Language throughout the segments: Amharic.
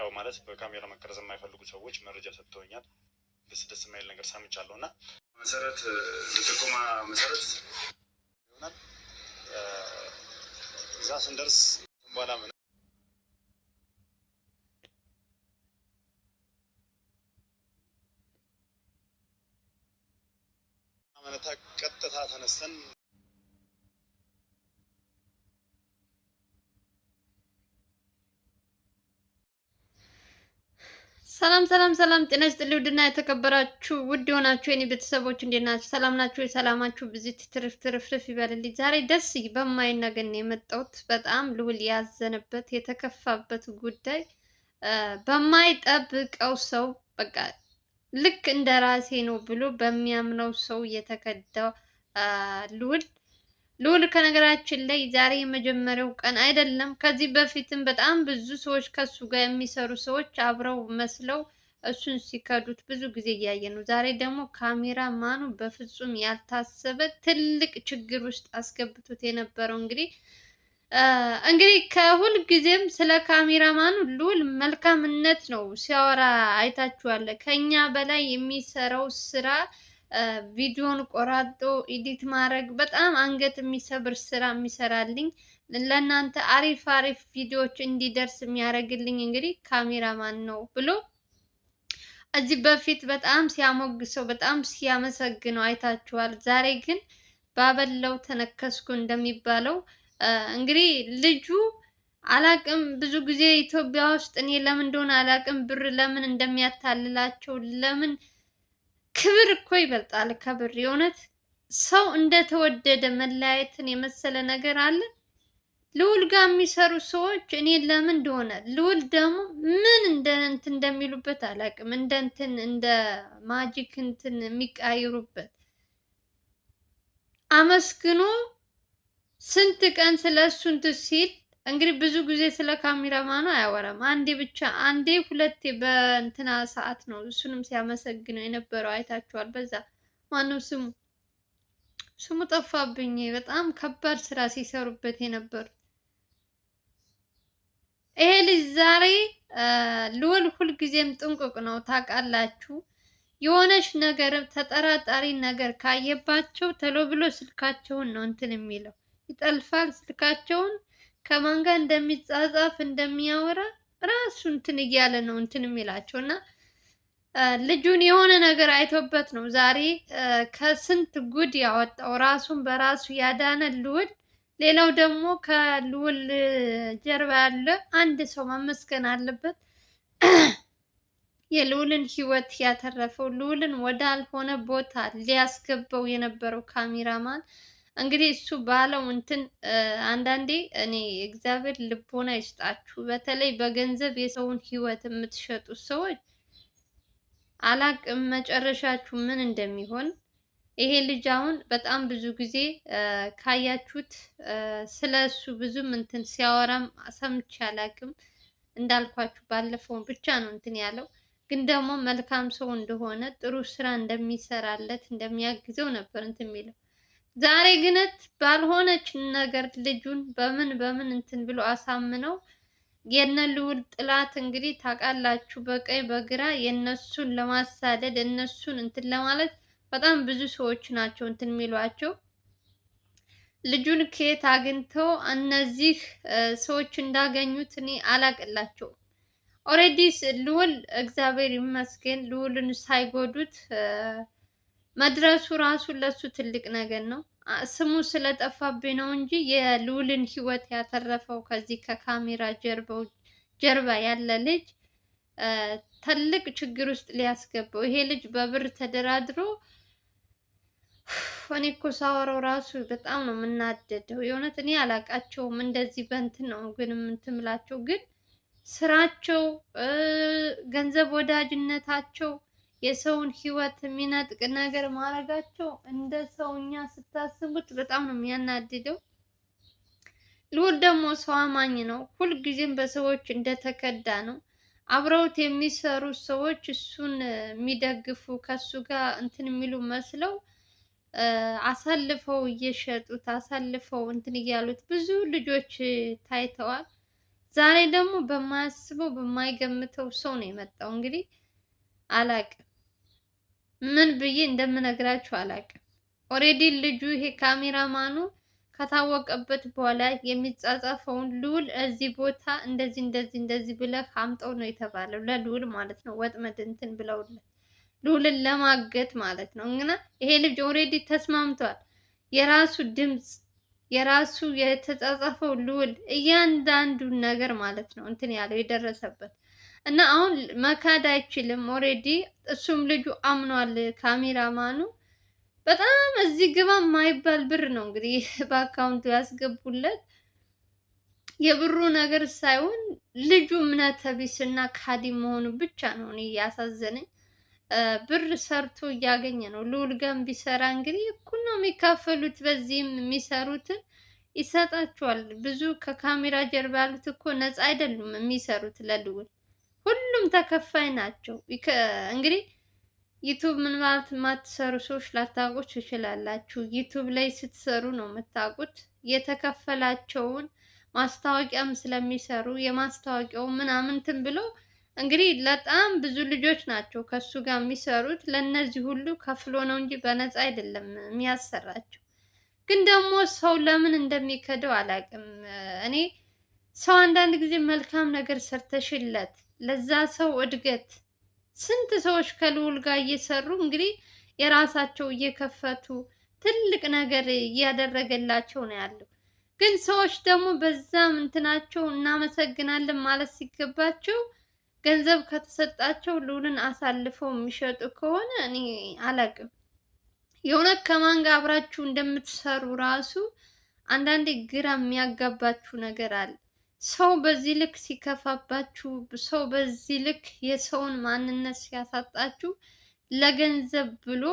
ያው ማለት በካሜራ መቀረጽ የማይፈልጉ ሰዎች መረጃ ሰጥተውኛል። ደስ የማይል ነገር ሰምቻለሁና መሰረት ለጥቆማ መሰረት ይሆናል እዛ ስንደርስ በኋላ አመነታ ቀጥታ ተነስተን ሰላም ጤና ይስጥልኝ። ውድና የተከበራችሁ ውድ የሆናችሁ የኔ ቤተሰቦች እንዴት ናችሁ? ሰላም ናችሁ? ሰላማችሁ ብዙ ትርፍርፍ ይበልልኝ። ዛሬ ደስ በማይል ነገር ነው የመጣሁት። በጣም ልዑል ያዘነበት የተከፋበት ጉዳይ በማይጠብቀው ሰው በቃ ልክ እንደ ራሴ ነው ብሎ በሚያምነው ሰው የተከዳው ልዑል ከነገራችን ላይ ዛሬ የመጀመሪያው ቀን አይደለም። ከዚህ በፊትም በጣም ብዙ ሰዎች ከሱ ጋር የሚሰሩ ሰዎች አብረው መስለው እሱን ሲከዱት ብዙ ጊዜ እያየ ነው። ዛሬ ደግሞ ካሜራ ማኑ በፍጹም ያልታሰበ ትልቅ ችግር ውስጥ አስገብቶት የነበረው እንግዲህ ከሁል ጊዜም ስለ ካሜራማኑ ልዑል መልካምነት ነው ሲያወራ አይታችኋል። ከኛ በላይ የሚሰራው ስራ ቪዲዮን ቆራርጦ ኤዲት ማድረግ በጣም አንገት የሚሰብር ስራ የሚሰራልኝ ለእናንተ አሪፍ ቪዲዮዎች እንዲደርስ የሚያደርግልኝ እንግዲህ ካሜራማን ነው ብሎ እዚህ በፊት በጣም ሲያሞግሰው በጣም ሲያመሰግነው አይታችኋል። ዛሬ ግን ባበላው ተነከስኩ እንደሚባለው እንግዲህ ልጁ አላቅም ብዙ ጊዜ ኢትዮጵያ ውስጥ እኔ ለምን እንደሆነ አላቅም ብር ለምን እንደሚያታልላቸው ለምን ክብር እኮ ይበልጣል ከብር። የእውነት ሰው እንደተወደደ መለያየትን የመሰለ ነገር አለ? ልዑል ጋር የሚሰሩ ሰዎች እኔ ለምን እንደሆነ ልዑል ደግሞ ምን እንትን እንደሚሉበት አላውቅም። እንደ ማጂክ እንትን የሚቃይሩበት አመስግኖ ስንት ቀን ስለሱ እንትን ሲል እንግዲህ ብዙ ጊዜ ስለ ካሜራማኑ አያወራም። አንዴ ሁለቴ በእንትና ሰዓት ነው እሱንም ሲያመሰግነው የነበረው አይታችኋል። በዛ ማነው ስሙ ጠፋብኝ። በጣም ከባድ ስራ ሲሰሩበት የነበሩት ይሄ ልጅ ዛሬ ልዑል ሁልጊዜም ጥንቁቅ ነው ታውቃላችሁ። የሆነች ነገር ተጠራጣሪ ነገር ካየባቸው ቶሎ ብሎ ስልካቸውን ነው እንትን የሚለው ይጠልፋል። ስልካቸውን ከማን ጋር እንደሚጻጻፍ እንደሚያወራ ራሱ እንትን እያለ ነው እንትን የሚላቸው እና ልጁን የሆነ ነገር አይቶበት ነው ዛሬ ከስንት ጉድ ያወጣው ራሱን በራሱ ያዳነ ልዑል። ሌላው ደግሞ ከልዑል ጀርባ ያለ አንድ ሰው መመስገን አለበት። የልዑልን ሕይወት ያተረፈው ልዑልን ወዳልሆነ ቦታ ሊያስገባው የነበረው ካሜራማን እንግዲህ እሱ ባለው እንትን አንዳንዴ እኔ እግዚአብሔር ልቦና ይስጣችሁ። በተለይ በገንዘብ የሰውን ሕይወት የምትሸጡ ሰዎች አላቅም መጨረሻችሁ ምን እንደሚሆን። ይሄ ልጅ አሁን በጣም ብዙ ጊዜ ካያችሁት ስለ እሱ ብዙም እንትን ሲያወራም ሰምቼ አላቅም። እንዳልኳችሁ ባለፈውን ብቻ ነው እንትን ያለው፣ ግን ደግሞ መልካም ሰው እንደሆነ ጥሩ ስራ እንደሚሰራለት እንደሚያግዘው ነበር እንትን የሚለው። ዛሬ ግነት ባልሆነች ነገር ልጁን በምን እንትን ብሎ አሳምነው የነ ልዑል ጥላት እንግዲህ ታውቃላችሁ፣ በቀኝ በግራ የነሱን ለማሳደድ እነሱን እንትን ለማለት በጣም ብዙ ሰዎች ናቸው እንትን የሚሏቸው። ልጁን ከየት አግኝተው እነዚህ ሰዎች እንዳገኙት እኔ አላቅላቸውም። ኦልሬዲ ልዑል እግዚአብሔር ይመስገን ልዑልን ሳይጎዱት መድረሱ ራሱ ለሱ ትልቅ ነገር ነው። ስሙ ስለጠፋብኝ ነው እንጂ የልዑልን ሕይወት ያተረፈው ከዚህ ከካሜራ ጀርባ ያለ ልጅ ትልቅ ችግር ውስጥ ሊያስገባው ይሄ ልጅ በብር ተደራድሮ እኔ እኮ ሳወራው ራሱ በጣም ነው የምናደደው። የእውነት እኔ አላቃቸውም እንደዚህ በእንትን ነው ግን የምትምላቸው ግን ስራቸው ገንዘብ ወዳጅነታቸው የሰውን ህይወት የሚነጥቅ ነገር ማድረጋቸው እንደ ሰውኛ ስታስቡት በጣም ነው የሚያናድደው። ልዑል ደግሞ ሰው አማኝ ነው። ሁልጊዜም በሰዎች እንደተከዳ ነው። አብረውት የሚሰሩ ሰዎች እሱን የሚደግፉ ከሱ ጋር እንትን የሚሉ መስለው አሳልፈው እየሸጡት አሳልፈው እንትን እያሉት ብዙ ልጆች ታይተዋል። ዛሬ ደግሞ በማያስበው በማይገምተው ሰው ነው የመጣው። እንግዲህ አላቅም ምን ብዬ እንደምነግራችሁ አላቅም። ኦሬዲ ልጁ ይሄ ካሜራማኑ ከታወቀበት በኋላ የሚጻጻፈውን ልዑል እዚህ ቦታ እንደዚህ እንደዚህ እንደዚህ ብለህ አምጠው ነው የተባለው ለልዑል ማለት ነው። ወጥመድ እንትን ብለውለት ልዑልን ለማገት ማለት ነው። እና ይሄ ልጅ ኦሬዲ ተስማምቷል። የራሱ ድምፅ የራሱ የተጻጻፈው ልዑል እያንዳንዱን ነገር ማለት ነው እንትን ያለው የደረሰበት እና አሁን መካድ አይችልም። ኦሬዲ እሱም ልጁ አምኗል። ካሜራማኑ በጣም እዚህ ግባ የማይባል ብር ነው እንግዲህ በአካውንቱ ያስገቡለት። የብሩ ነገር ሳይሆን ልጁ እምነተ ቢስ እና ካዲ መሆኑ ብቻ ነው እኔ ያሳዘነኝ። ብር ሰርቶ እያገኘ ነው። ልዑል ጋም ቢሰራ እንግዲህ እኩል ነው የሚካፈሉት። በዚህም የሚሰሩትን ይሰጣቸዋል። ብዙ ከካሜራ ጀርባ ያሉት እኮ ነፃ አይደሉም የሚሰሩት ለልዑል ሁሉም ተከፋይ ናቸው። እንግዲህ ዩቱብ ምን ማለት የማትሰሩ ሰዎች ላታውቁ ትችላላችሁ። ዩቱብ ላይ ስትሰሩ ነው የምታውቁት። የተከፈላቸውን ማስታወቂያም ስለሚሰሩ የማስታወቂያው ምናምን እንትን ብለው እንግዲህ በጣም ብዙ ልጆች ናቸው ከሱ ጋር የሚሰሩት። ለእነዚህ ሁሉ ከፍሎ ነው እንጂ በነፃ አይደለም የሚያሰራቸው። ግን ደግሞ ሰው ለምን እንደሚከደው አላውቅም። እኔ ሰው አንዳንድ ጊዜ መልካም ነገር ሰርተሽለት ለዛ ሰው እድገት ስንት ሰዎች ከልዑል ጋር እየሰሩ እንግዲህ የራሳቸው እየከፈቱ ትልቅ ነገር እያደረገላቸው ነው ያለው። ግን ሰዎች ደግሞ በዛም እንትናቸው እናመሰግናለን ማለት ሲገባቸው ገንዘብ ከተሰጣቸው ልዑልን አሳልፈው የሚሸጡ ከሆነ እኔ አላቅም። የእውነት ከማን ጋር አብራችሁ እንደምትሰሩ ራሱ አንዳንዴ ግራ የሚያጋባችሁ ነገር አለ። ሰው በዚህ ልክ ሲከፋባችሁ፣ ሰው በዚህ ልክ የሰውን ማንነት ሲያሳጣችሁ ለገንዘብ ብሎ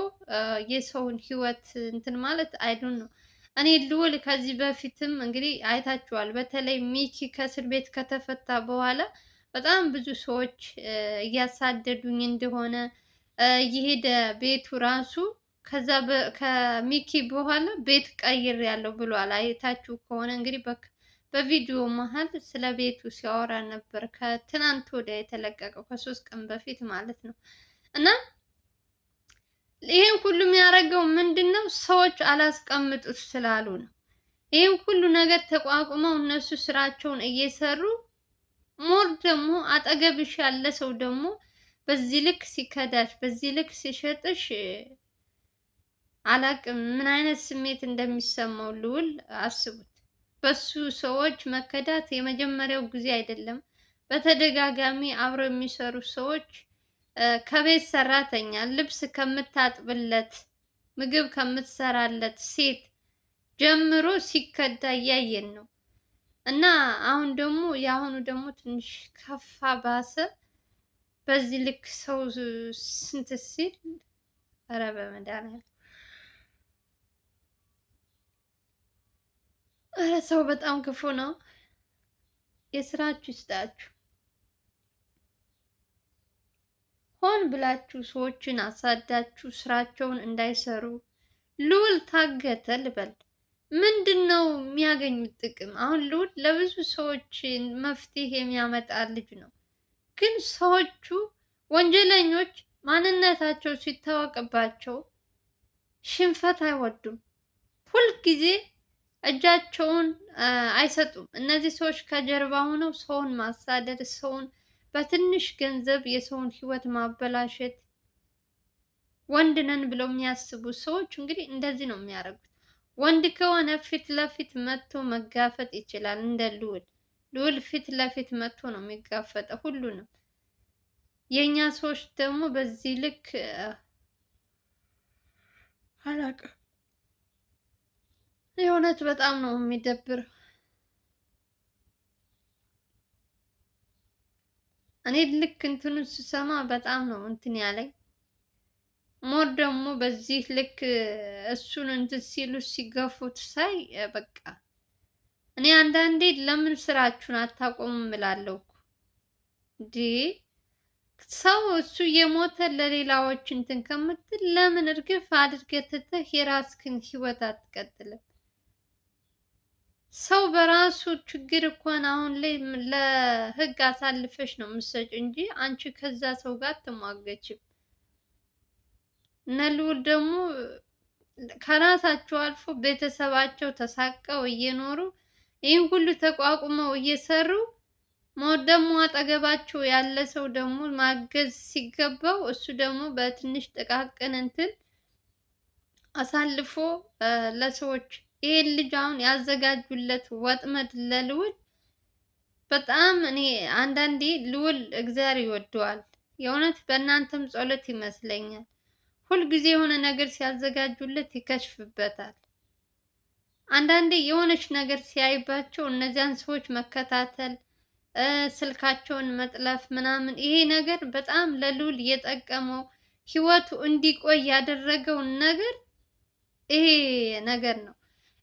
የሰውን ህይወት እንትን ማለት አይዱን ነው። እኔ ልዑል ከዚህ በፊትም እንግዲህ አይታችኋል። በተለይ ሚኪ ከእስር ቤት ከተፈታ በኋላ በጣም ብዙ ሰዎች እያሳደዱኝ እንደሆነ እየሄደ ቤቱ ራሱ ከዛ ከሚኪ በኋላ ቤት ቀይር ያለው ብሏል። አይታችሁ ከሆነ እንግዲህ በቪዲዮ መሀል ስለ ቤቱ ሲያወራ ነበር። ከትናንት ወዲያ የተለቀቀው ከ3 ቀን በፊት ማለት ነው። እና ይሄን ሁሉ የሚያደርገው ምንድን ነው? ሰዎች አላስቀምጡት ስላሉ ነው። ይሄን ሁሉ ነገር ተቋቁመው እነሱ ስራቸውን እየሰሩ ሞር ደግሞ አጠገብሽ ያለ ሰው ደግሞ በዚህ ልክ ሲከዳሽ፣ በዚህ ልክ ሲሸጥሽ አላቅም ምን አይነት ስሜት እንደሚሰማው ልዑል አስቡት። በሱ ሰዎች መከዳት የመጀመሪያው ጊዜ አይደለም። በተደጋጋሚ አብረው የሚሰሩ ሰዎች ከቤት ሰራተኛ ልብስ ከምታጥብለት ምግብ ከምትሰራለት ሴት ጀምሮ ሲከዳ እያየን ነው። እና አሁን ደግሞ የአሁኑ ደግሞ ትንሽ ከፋ ባሰ። በዚህ ልክ ሰው ስንት ሲል ኧረ በመድኃኒዓለም ኧረ ሰው በጣም ክፉ ነው። የስራችሁ ይስጣችሁ። ሆን ብላችሁ ሰዎችን አሳዳችሁ ስራቸውን እንዳይሰሩ ልዑል ታገተ ልበል። ምንድን ነው የሚያገኙት ጥቅም? አሁን ልዑል ለብዙ ሰዎች መፍትሄ የሚያመጣ ልጅ ነው። ግን ሰዎቹ ወንጀለኞች ማንነታቸው ሲታወቅባቸው ሽንፈት አይወዱም። ሁልጊዜ እጃቸውን አይሰጡም። እነዚህ ሰዎች ከጀርባ ሆነው ሰውን ማሳደድ፣ ሰውን በትንሽ ገንዘብ የሰውን ህይወት ማበላሸት፣ ወንድ ነን ብለው የሚያስቡ ሰዎች እንግዲህ እንደዚህ ነው የሚያደርጉት። ወንድ ከሆነ ፊት ለፊት መጥቶ መጋፈጥ ይችላል። እንደ ልዑል ፊት ለፊት መጥቶ ነው የሚጋፈጠው ሁሉንም። የእኛ ሰዎች ደግሞ በዚህ ልክ አላውቅም። የእውነት በጣም ነው የሚደብር። እኔ ልክ እንትኑ ስሰማ በጣም ነው እንትን ያለኝ። ሞር ደግሞ በዚህ ልክ እሱን እንትን ሲሉ ሲገፉት ሳይ በቃ እኔ አንዳንዴ ለምን ስራችሁን አታቆሙም እላለሁ እኮ እንዴ። ሰው እሱ የሞተ ለሌላዎች እንትን ከምትል ለምን እርግፍ አድርገህ ትተህ የራስህን ህይወት አትቀጥልም? ሰው በራሱ ችግር እንኳን አሁን ላይ ለህግ አሳልፈሽ ነው የምትሰጪው እንጂ አንቺ ከዛ ሰው ጋር አትሟገችም። እነ ልዑል ደግሞ ከራሳቸው አልፎ ቤተሰባቸው ተሳቀው እየኖሩ ይህን ሁሉ ተቋቁመው እየሰሩ ደግሞ አጠገባቸው ያለ ሰው ደግሞ ማገዝ ሲገባው እሱ ደግሞ በትንሽ ጥቃቅን እንትን አሳልፎ ለሰዎች ይሄን ልጅ አሁን ያዘጋጁለት ወጥመድ ለልዑል በጣም እኔ አንዳንዴ ልዑል እግዚአብሔር ይወደዋል። የእውነት በእናንተም ጸሎት ይመስለኛል። ሁልጊዜ የሆነ ነገር ሲያዘጋጁለት ይከሽፍበታል። አንዳንዴ የሆነች ነገር ሲያይባቸው እነዚያን ሰዎች መከታተል፣ ስልካቸውን መጥለፍ ምናምን ይሄ ነገር በጣም ለልዑል የጠቀመው ህይወቱ እንዲቆይ ያደረገው ነገር ይሄ ነገር ነው።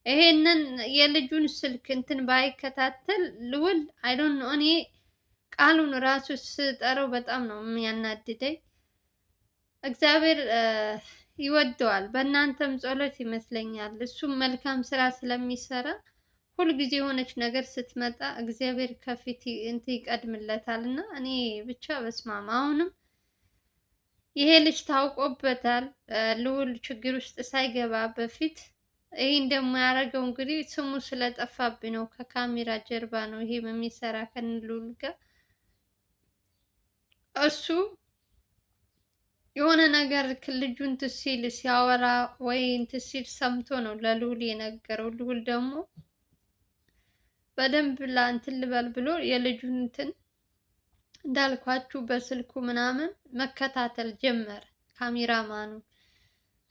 ይሄንን የልጁን ስልክ እንትን ባይከታተል ልዑል አይ ዶንት ኖ እኔ ቃሉን ራሱ ስጠራው በጣም ነው የሚያናድደኝ። እግዚአብሔር ይወደዋል። በእናንተም ጸሎት ይመስለኛል እሱም መልካም ስራ ስለሚሰራ ሁልጊዜ የሆነች ነገር ስትመጣ እግዚአብሔር ከፊት እንትን ይቀድምለታል እና እኔ ብቻ በስማማ አሁንም ይሄ ልጅ ታውቆበታል። ልዑል ችግር ውስጥ ሳይገባ በፊት ይሄን ደግሞ ያደረገው እንግዲህ ስሙ ስለጠፋብኝ ነው። ከካሜራ ጀርባ ነው ይሄ የሚሰራ ከልዑል ጋር እሱ የሆነ ነገር ልጁ እንትን ሲል ሲያወራ ወይ እንትን ሲል ሰምቶ ነው ለልዑል የነገረው። ልዑል ደግሞ በደንብ እንትን ልበል ብሎ የልጁን እንትን እንዳልኳችሁ በስልኩ ምናምን መከታተል ጀመረ ካሜራማኑ።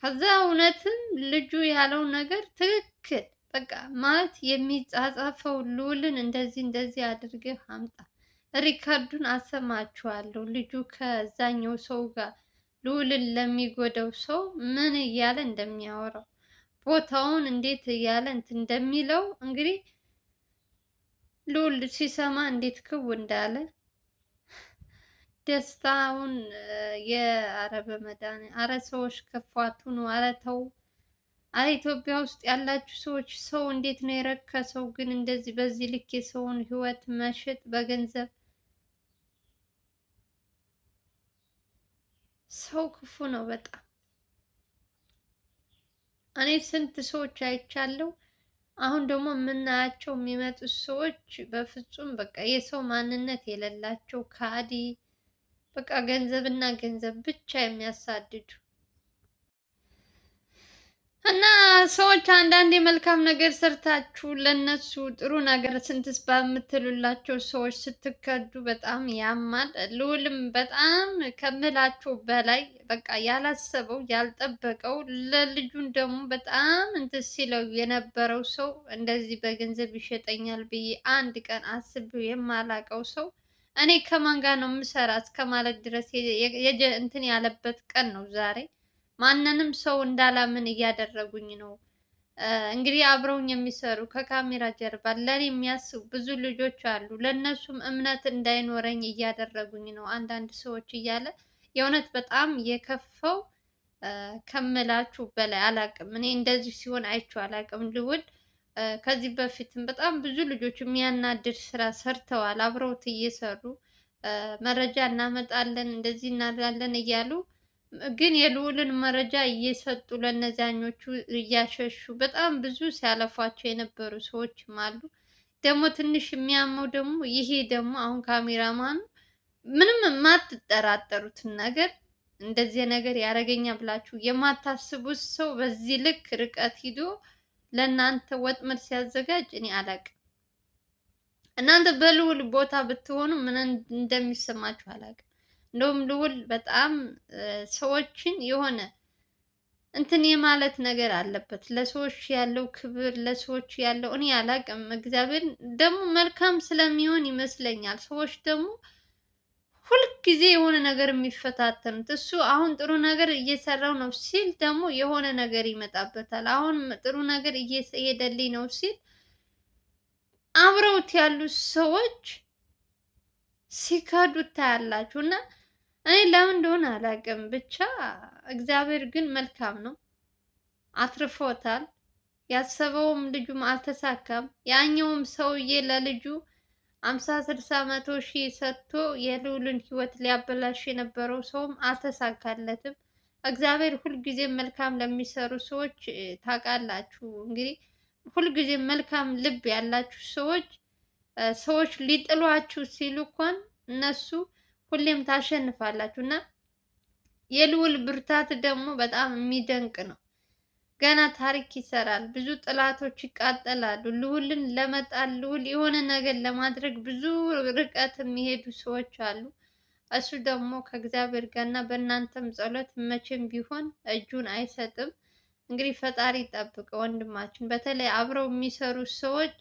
ከዛ እውነትም ልጁ ያለው ነገር ትክክል በቃ ማለት የሚጻጻፈው ልዑልን እንደዚህ እንደዚህ አድርገህ አምጣ፣ ሪካርዱን አሰማችኋለሁ። ልጁ ከዛኛው ሰው ጋር ልዑልን ለሚጎዳው ሰው ምን እያለ እንደሚያወራው ቦታውን እንዴት እያለ እንትን እንደሚለው እንግዲህ ልዑል ሲሰማ እንዴት ክው እንዳለ ደስታውን የአረበ መዳን አረ ሰዎች ከፏቱ ነው። አረ ተው። አረ ኢትዮጵያ ውስጥ ያላችሁ ሰዎች ሰው እንዴት ነው የረከሰው? ግን እንደዚህ በዚህ ልክ የሰውን ህይወት መሸጥ በገንዘብ ሰው ክፉ ነው በጣም። እኔ ስንት ሰዎች አይቻለሁ። አሁን ደግሞ የምናያቸው የሚመጡት ሰዎች በፍጹም በቃ የሰው ማንነት የሌላቸው ካዲ፣ በቃ ገንዘብና ገንዘብ ብቻ የሚያሳድዱ እና ሰዎች አንዳንዴ መልካም ነገር ሰርታችሁ ለነሱ ጥሩ ነገር ስንትስ በምትሉላቸው ሰዎች ስትከዱ በጣም ያማል። ልዑልም በጣም ከምላችሁ በላይ በቃ ያላሰበው ያልጠበቀው ለልጁን ደግሞ በጣም እንትን ሲለው የነበረው ሰው እንደዚህ በገንዘብ ይሸጠኛል ብዬ አንድ ቀን አስቤው የማላቀው ሰው እኔ ከማን ጋር ነው የምሰራ እስከ ማለት ድረስ እንትን ያለበት ቀን ነው ዛሬ። ማንንም ሰው እንዳላምን እያደረጉኝ ነው። እንግዲህ አብረውኝ የሚሰሩ ከካሜራ ጀርባ ለኔ የሚያስቡ ብዙ ልጆች አሉ። ለነሱም እምነት እንዳይኖረኝ እያደረጉኝ ነው አንዳንድ ሰዎች እያለ የእውነት በጣም የከፋው ከምላችሁ በላይ አላቅም። እኔ እንደዚህ ሲሆን አይቼው አላቅም። ልዑል ከዚህ በፊትም በጣም ብዙ ልጆች የሚያናድድ ስራ ሰርተዋል። አብረውት እየሰሩ መረጃ እናመጣለን እንደዚህ እናደርጋለን እያሉ ግን የልዑልን መረጃ እየሰጡ ለነዛኞቹ እያሸሹ በጣም ብዙ ሲያለፏቸው የነበሩ ሰዎችም አሉ። ደግሞ ትንሽ የሚያመው ደግሞ ይሄ ደግሞ አሁን ካሜራማኑ ምንም የማትጠራጠሩትን ነገር እንደዚህ ነገር ያደርገኛ ብላችሁ የማታስቡት ሰው በዚህ ልክ ርቀት ሂዶ ለእናንተ ወጥመድ ሲያዘጋጅ እኔ አላቅም። እናንተ በልዑል ቦታ ብትሆኑ ምን እንደሚሰማችሁ አላቅም። እንደውም ልዑል በጣም ሰዎችን የሆነ እንትን የማለት ነገር አለበት። ለሰዎች ያለው ክብር፣ ለሰዎች ያለው እኔ አላቅም። እግዚአብሔር ደግሞ መልካም ስለሚሆን ይመስለኛል ሰዎች ደግሞ ሁልጊዜ የሆነ ነገር የሚፈታተኑት። እሱ አሁን ጥሩ ነገር እየሰራው ነው ሲል ደግሞ የሆነ ነገር ይመጣበታል። አሁን ጥሩ ነገር እየሄደልኝ ነው ሲል አብረውት ያሉ ሰዎች ሲከዱት ታያላችሁ። እና እኔ ለምን እንደሆነ አላውቅም፣ ብቻ እግዚአብሔር ግን መልካም ነው፣ አትርፎታል። ያሰበውም ልጁም አልተሳካም። ያኛውም ሰውዬ ለልጁ 50 60 100 ሺህ ሰጥቶ የልዑልን ህይወት ሊያበላሽ የነበረው ሰውም አልተሳካለትም። እግዚአብሔር ሁልጊዜም መልካም ለሚሰሩ ሰዎች ታውቃላችሁ እንግዲህ ሁልጊዜም መልካም ልብ ያላችሁ ሰዎች ሰዎች ሊጥሏችሁ ሲሉ እንኳን እነሱ ሁሌም ታሸንፋላችሁ እና የልዑል ብርታት ደግሞ በጣም የሚደንቅ ነው። ገና ታሪክ ይሰራል። ብዙ ጠላቶች ይቃጠላሉ። ልዑልን ለመጣል ልዑል የሆነ ነገር ለማድረግ ብዙ ርቀት የሚሄዱ ሰዎች አሉ። እሱ ደግሞ ከእግዚአብሔር ጋር እና በእናንተም ጸሎት መቼም ቢሆን እጁን አይሰጥም። እንግዲህ ፈጣሪ ጠብቀ ወንድማችን። በተለይ አብረው የሚሰሩ ሰዎች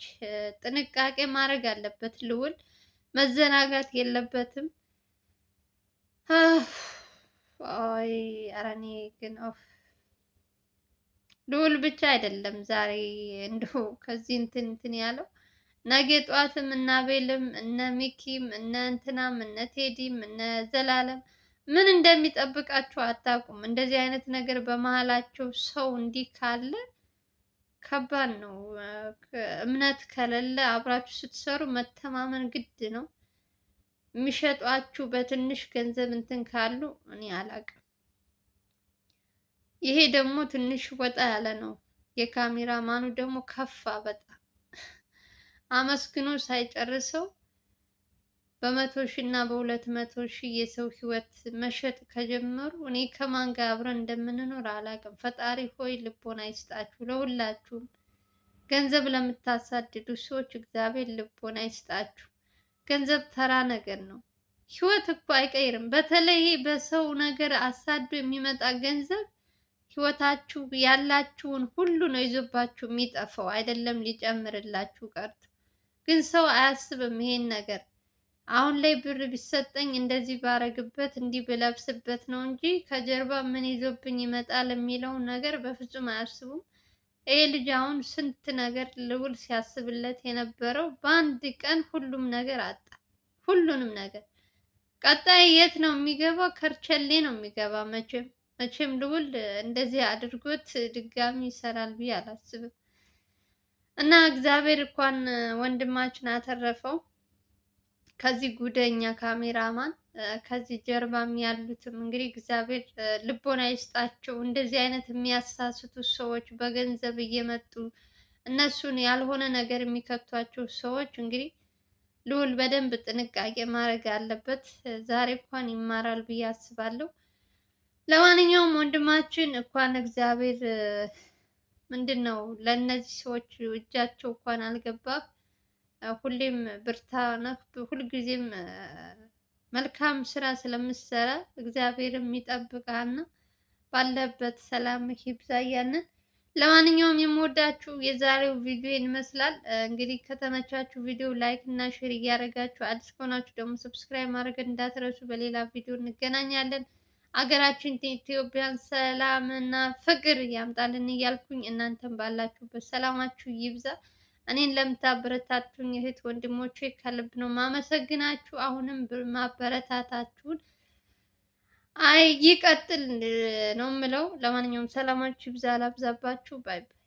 ጥንቃቄ ማድረግ አለበት። ልዑል መዘናጋት የለበትም። አይ ኧረ እኔ ግን ልዑል ብቻ አይደለም ዛሬ እንደው ከዚህ እንትን ያለው ነገ ጠዋትም እነ አቤልም እነ ሚኪም እነ እንትናም እነ ቴዲም እነ ዘላለም ምን እንደሚጠብቃቸው አታውቁም። እንደዚህ አይነት ነገር በመሀላቸው ሰው እንዲህ ካለ ከባድ ነው። እምነት ከሌለ አብራችሁ ስትሰሩ መተማመን ግድ ነው። የሚሸጧችሁ በትንሽ ገንዘብ እንትን ካሉ እኔ አላውቅም። ይሄ ደግሞ ትንሽ ወጣ ያለ ነው። የካሜራ ማኑ ደግሞ ከፋ በጣም አመስግኖ ሳይጨርሰው በ100 ሺህ እና በ200 ሺህ የሰው ህይወት መሸጥ ከጀመሩ እኔ ከማን ጋር አብረን እንደምንኖር አላውቅም። ፈጣሪ ሆይ ልቦና ይስጣችሁ። ለሁላችሁም ገንዘብ ለምታሳድዱ ሰዎች እግዚአብሔር ልቦና ይስጣችሁ። ገንዘብ ተራ ነገር ነው። ህይወት እኮ አይቀይርም። በተለይ በሰው ነገር አሳዶ የሚመጣ ገንዘብ ህይወታችሁ ያላችሁን ሁሉ ነው ይዞባችሁ የሚጠፋው። አይደለም ሊጨምርላችሁ ቀርቶ ግን ሰው አያስብም ይሄን ነገር። አሁን ላይ ብር ቢሰጠኝ እንደዚህ ባረግበት እንዲህ ብለብስበት ነው እንጂ ከጀርባ ምን ይዞብኝ ይመጣል የሚለውን ነገር በፍጹም አያስቡም። ይሄ ልጅ አሁን ስንት ነገር ልዑል ሲያስብለት የነበረው በአንድ ቀን ሁሉም ነገር አጣ። ሁሉንም ነገር ቀጣይ የት ነው የሚገባው? ከርቸሌ ነው የሚገባ። መቼም ልዑል እንደዚህ አድርጎት ድጋሚ ይሰራል ብዬ አላስብም። እና እግዚአብሔር እንኳን ወንድማችን አተረፈው ከዚህ ጉደኛ ካሜራማን። ከዚህ ጀርባም ያሉትም እንግዲህ እግዚአብሔር ልቦና ይስጣቸው። እንደዚህ አይነት የሚያሳስቱ ሰዎች በገንዘብ እየመጡ እነሱን ያልሆነ ነገር የሚከቷቸው ሰዎች እንግዲህ ልዑል በደንብ ጥንቃቄ ማድረግ አለበት። ዛሬ እንኳን ይማራል ብዬ አስባለሁ። ለማንኛውም ወንድማችን እንኳን እግዚአብሔር ምንድን ነው ለእነዚህ ሰዎች እጃቸው እንኳን አልገባም። ሁሌም ብርታ ነህ። ሁልጊዜም መልካም ስራ ስለምሰራ እግዚአብሔር የሚጠብቃና ባለበት ሰላም ይብዛ እያልን ለማንኛውም የምወዳችሁ የዛሬው ቪዲዮ ይመስላል። እንግዲህ ከተመቻችሁ ቪዲዮ ላይክ እና ሼር እያደረጋችሁ አዲስ ከሆናችሁ ደግሞ ሰብስክራይብ ማድረግ እንዳትረሱ። በሌላ ቪዲዮ እንገናኛለን። አገራችን ኢትዮጵያን ሰላም እና ፍቅር ያምጣልን እያልኩኝ እናንተም ባላችሁበት ሰላማችሁ ይብዛ። እኔን ለምታበረታቱኝ እህት ወንድሞቼ ከልብ ነው ማመሰግናችሁ። አሁንም ማበረታታችሁን ይቀጥል ነው የምለው። ለማንኛውም ሰላማችሁ ይብዛ፣ አላብዛባችሁ። ባይ ባይ።